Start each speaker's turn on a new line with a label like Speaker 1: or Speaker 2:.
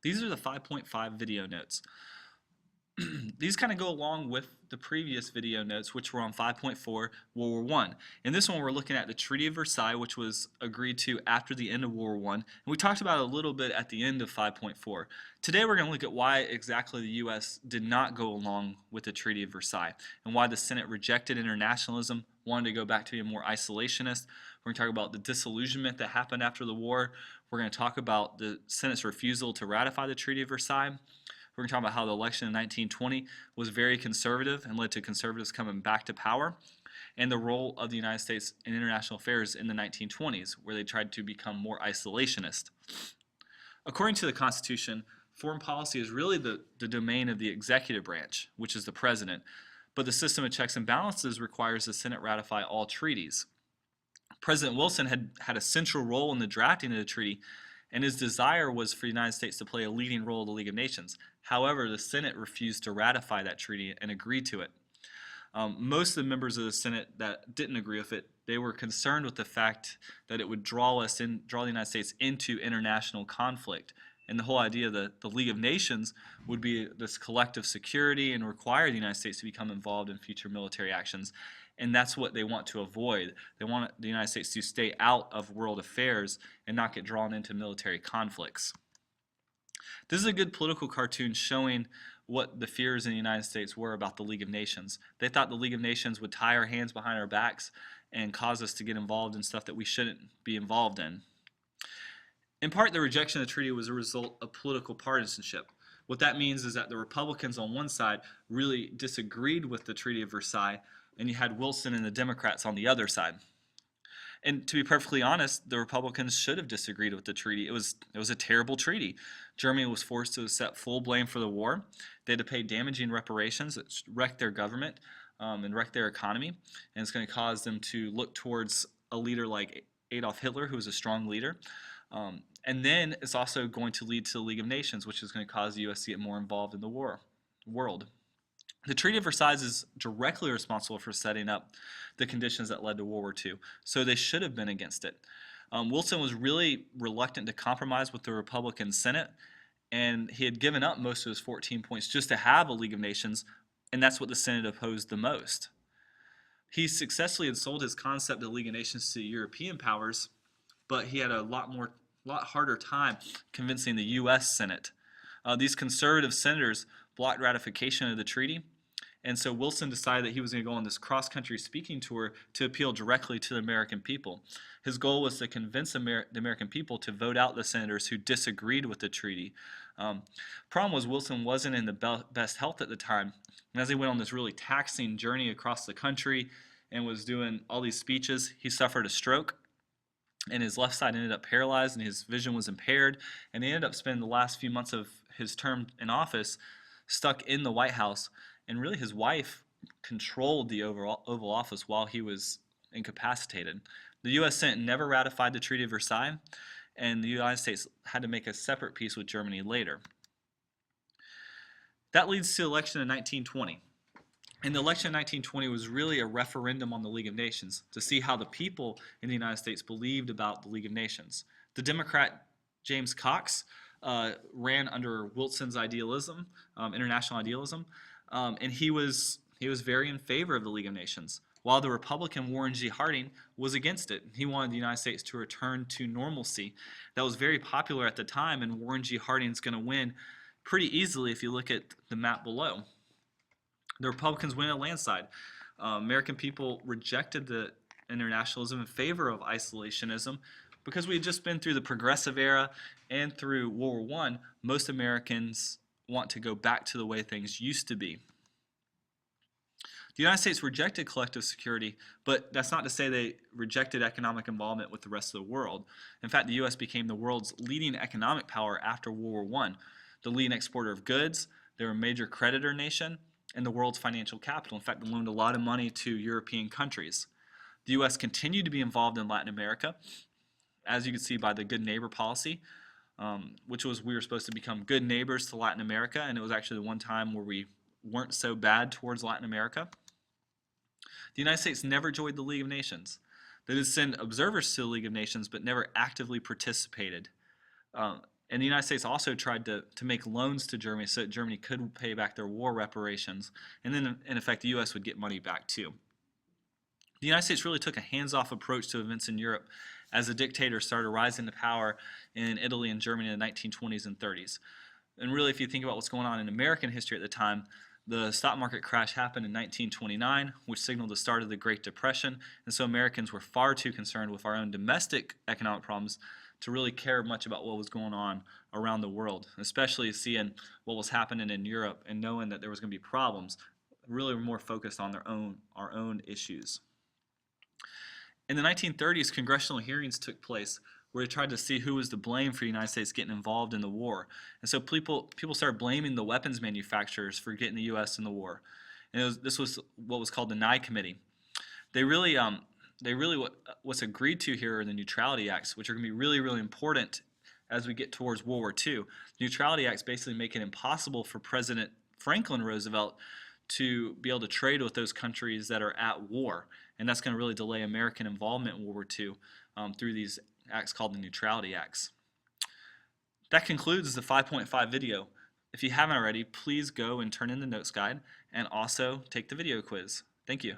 Speaker 1: These are the 5.5 video notes. These kind of go along with the previous video notes, which were on 5.4 World War I. In this one, we're looking at the Treaty of Versailles, which was agreed to after the end of World War I, and we talked about it a little bit at the end of 5.4. Today, we're going to look at why exactly the U.S. did not go along with the Treaty of Versailles, and why the Senate rejected internationalism, wanted to go back to being more isolationist. We're going to talk about the disillusionment that happened after the war. We're going to talk about the Senate's refusal to ratify the Treaty of Versailles. We're going to talk about how the election in 1920 was very conservative and led to conservatives coming back to power, and the role of the United States in international affairs in the 1920s, where they tried to become more isolationist. According to the Constitution, foreign policy is really the domain of the executive branch, which is the president, but the system of checks and balances requires the Senate ratify all treaties. President Wilson had a central role in the drafting of the treaty, and his desire was for the United States to play a leading role in the League of Nations. However, the Senate refused to ratify that treaty and agree to it. Most of the members of the Senate that didn't agree with it, they were concerned with the fact that it would draw the United States into international conflict. And the whole idea that the League of Nations would be this collective security and require the United States to become involved in future military actions. And that's what they want to avoid. They want the United States to stay out of world affairs and not get drawn into military conflicts. This is a good political cartoon showing what the fears in the United States were about the League of Nations. They thought the League of Nations would tie our hands behind our backs and cause us to get involved in stuff that we shouldn't be involved in. In part, the rejection of the treaty was a result of political partisanship. What that means is that the Republicans on one side really disagreed with the Treaty of Versailles, and you had Wilson and the Democrats on the other side. And to be perfectly honest, the Republicans should have disagreed with the treaty. It was a terrible treaty. Germany was forced to accept full blame for the war. They had to pay damaging reparations that wrecked their government and wrecked their economy. And it's going to cause them to look towards a leader like Adolf Hitler, who was a strong leader. And then it's also going to lead to the League of Nations, which is going to cause the U.S. to get more involved in the world. The Treaty of Versailles is directly responsible for setting up the conditions that led to World War II, so they should have been against it. Wilson was really reluctant to compromise with the Republican Senate, and he had given up most of his 14 points just to have a League of Nations, and that's what the Senate opposed the most. He successfully had sold his concept of the League of Nations to European powers, but he had a lot harder time convincing the U.S. Senate. These conservative senators blocked ratification of the treaty, and so Wilson decided that he was going to go on this cross-country speaking tour to appeal directly to the American people. His goal was to convince the American people to vote out the senators who disagreed with the treaty. Problem was Wilson wasn't in the best health at the time, and as he went on this really taxing journey across the country and was doing all these speeches, he suffered a stroke, and his left side ended up paralyzed, and his vision was impaired, and he ended up spending the last few months of his term in office stuck in the White House, and really his wife controlled the Oval Office while he was incapacitated. The U.S. Senate never ratified the Treaty of Versailles, and the United States had to make a separate peace with Germany later. That leads to the election in 1920. And the election in 1920 was really a referendum on the League of Nations to see how the people in the United States believed about the League of Nations. The Democrat James Cox ran under Wilson's idealism, international idealism, and he was very in favor of the League of Nations, while the Republican Warren G. Harding was against it. He wanted the United States to return to normalcy. That was very popular at the time, and Warren G. Harding's going to win pretty easily if you look at the map below. The Republicans win a landslide. American people rejected the internationalism in favor of isolationism because we had just been through the progressive era and through World War I. Most Americans want to go back to the way things used to be. The United States rejected collective security, but that's not to say they rejected economic involvement with the rest of the world. In fact, the U.S. became the world's leading economic power after World War I, the leading exporter of goods. They were a major creditor nation and the world's financial capital. In fact, they loaned a lot of money to European countries. The U.S. continued to be involved in Latin America, as you can see by the good neighbor policy, which was we were supposed to become good neighbors to Latin America, and it was actually the one time where we weren't so bad towards Latin America. The United States never joined the League of Nations. They did send observers to the League of Nations, but never actively participated. And And the United States also tried to make loans to Germany so that Germany could pay back their war reparations, and then in effect the U.S. would get money back too. The United States really took a hands-off approach to events in Europe as the dictators started rising to power in Italy and Germany in the 1920s and 30s. And really, if you think about what's going on in American history at the time, the stock market crash happened in 1929, which signaled the start of the Great Depression, and so Americans were far too concerned with our own domestic economic problems to really care much about what was going on around the world, especially seeing what was happening in Europe and knowing that there was going to be problems. Really were more focused on our own issues. In the 1930s, congressional hearings took place where they tried to see who was to blame for the United States getting involved in the war. And so people started blaming the weapons manufacturers for getting the U.S. in the war. And this was what was called the Nye Committee. What's agreed to here are the Neutrality Acts, which are going to be really, really important as we get towards World War II. The Neutrality Acts basically make it impossible for President Franklin Roosevelt to be able to trade with those countries that are at war. And that's going to really delay American involvement in World War II through these acts called the Neutrality Acts. That concludes the 5.5 video. If you haven't already, please go and turn in the notes guide and also take the video quiz. Thank you.